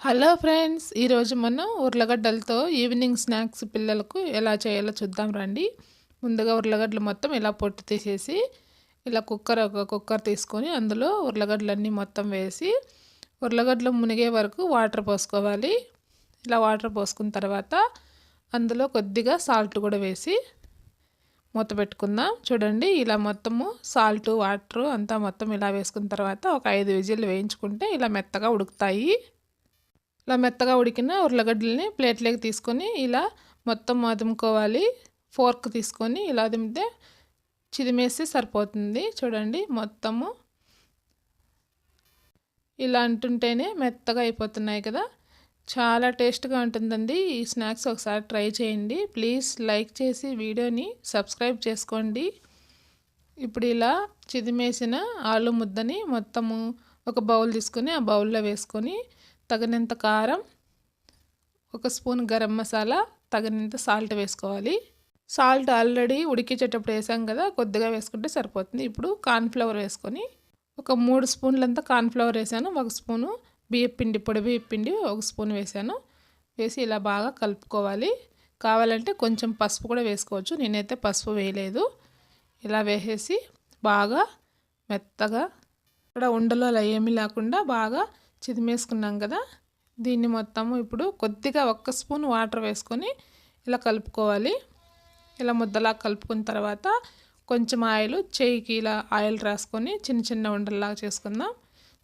Hello friends, ఈరోజు మనం ఉర్లగడ్డలతో ఈవినింగ్ స్నాక్స్ పిల్లలకు ఎలా చేయాలో చూద్దాం రండి. ముందుగా ఉర్లగడ్డలు మొత్తం ఇలా పొట్టు తీసేసి ఇలా ఒక కుక్కర్ తీసుకొని అందులో ఉర్లగడ్డలన్నీ మొత్తం వేసి ఉర్లగడ్డలు మునిగే వరకు వాటర్ పోసుకోవాలి. ఇలా వాటర్ పోసుకున్న తర్వాత అందులో కొద్దిగా సాల్ట్ కూడా వేసి మూత పెట్టుకుందాం. చూడండి, ఇలా మొత్తము సాల్ట్ వాటర్ అంతా మొత్తం ఇలా వేసుకున్న తర్వాత ఒక 5 విజిల్లు వేయించుకుంటే ఇలా మెత్తగా ఉడుకుతాయి. ఇలా మెత్తగా ఉడికిన ఉర్లగడ్డల్ని ప్లేట్లోకి తీసుకొని ఇలా మొత్తం అదుముకోవాలి. ఫోర్క్ తీసుకొని ఇలా అదిమితే చిదిమేసి సరిపోతుంది. చూడండి, మొత్తము ఇలా అంటుంటేనే మెత్తగా అయిపోతున్నాయి కదా. చాలా టేస్ట్గా ఉంటుందండి ఈ స్నాక్స్. ఒకసారి ట్రై చేయండి. ప్లీజ్ లైక్ చేసి వీడియోని సబ్స్క్రైబ్ చేసుకోండి. ఇప్పుడు ఇలా చిదిమేసిన ఆలు ముద్దని మొత్తము ఒక బౌల్ తీసుకొని ఆ బౌల్లో వేసుకొని తగినంత కారం, ఒక స్పూన్ గరం మసాలా, తగినంత సాల్ట్ వేసుకోవాలి. సాల్ట్ ఆల్రెడీ ఉడికించేటప్పుడు వేసాం కదా, కొద్దిగా వేసుకుంటే సరిపోతుంది. ఇప్పుడు కార్న్ఫ్లవర్ వేసుకొని ఒక 3 స్పూన్లంతా కార్న్ఫ్లవర్ వేసాను. 1 స్పూను బియ్యపిండి, పొడి బియ్యపిండి 1 స్పూన్ వేసాను. వేసి ఇలా బాగా కలుపుకోవాలి. కావాలంటే కొంచెం పసుపు కూడా వేసుకోవచ్చు. నేనైతే పసుపు వేయలేదు. ఇలా వేసేసి బాగా మెత్తగా ఇక్కడ ఉండలు అలా ఏమీ లేకుండా బాగా చిదిమేసుకున్నాం కదా. దీన్ని మొత్తము ఇప్పుడు కొద్దిగా 1 స్పూన్ వాటర్ వేసుకొని ఇలా కలుపుకోవాలి. ఇలా ముద్దలా కలుపుకున్న తర్వాత కొంచెం ఆయిల్, చేయికి ఇలా ఆయిల్ రాసుకొని చిన్న చిన్న ఉండల్లాగా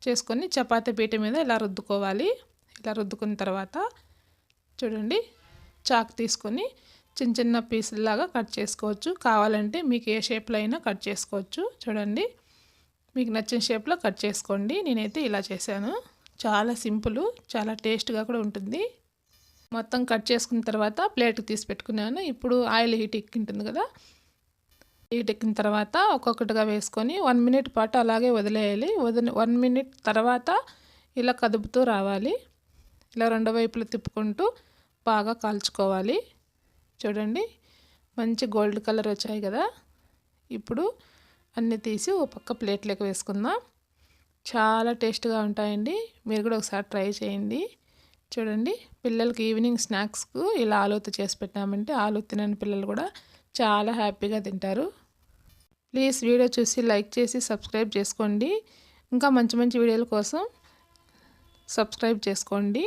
చేసుకొని చపాతీ పీట మీద ఇలా రుద్దుకోవాలి. ఇలా రుద్దుకున్న తర్వాత చూడండి, చాకు తీసుకొని చిన్న చిన్న పీసుల్లాగా కట్ చేసుకోవచ్చు. కావాలంటే మీకు ఏ షేప్లో అయినా కట్ చేసుకోవచ్చు. చూడండి, మీకు నచ్చిన షేప్లో కట్ చేసుకోండి. నేనైతే ఇలా చేశాను. చాలా సింపుల్, చాలా టేస్ట్గా కూడా ఉంటుంది. మొత్తం కట్ చేసుకున్న తర్వాత ప్లేట్కి తీసి పెట్టుకున్నాను. ఇప్పుడు ఆయిల్ హీట్ ఎక్కింటుంది కదా, హీట్ ఎక్కిన తర్వాత ఒక్కొక్కటిగా వేసుకొని 1 మినిట్ పాటు అలాగే వదిలేయాలి. 1 మినిట్ తర్వాత ఇలా కదుపుతూ రావాలి. ఇలా 2 వైపులు తిప్పుకుంటూ బాగా కాల్చుకోవాలి. చూడండి, మంచి గోల్డ్ కలర్ వచ్చాయి కదా. ఇప్పుడు అన్నీ తీసి ఒక పక్క ప్లేట్లోకి వేసుకుందాం. చాలా టేస్ట్గా ఉంటాయండి. మీరు కూడా ఒకసారి ట్రై చేయండి. చూడండి, పిల్లలకి ఈవినింగ్ స్నాక్స్కు ఇలా ఆలూతో చేసి పెట్టామంటే ఆలూ తినని పిల్లలు కూడా చాలా హ్యాపీగా తింటారు. ప్లీజ్ వీడియో చూసి లైక్ చేసి సబ్స్క్రైబ్ చేసుకోండి. ఇంకా మంచి మంచి వీడియోల కోసం సబ్స్క్రైబ్ చేసుకోండి.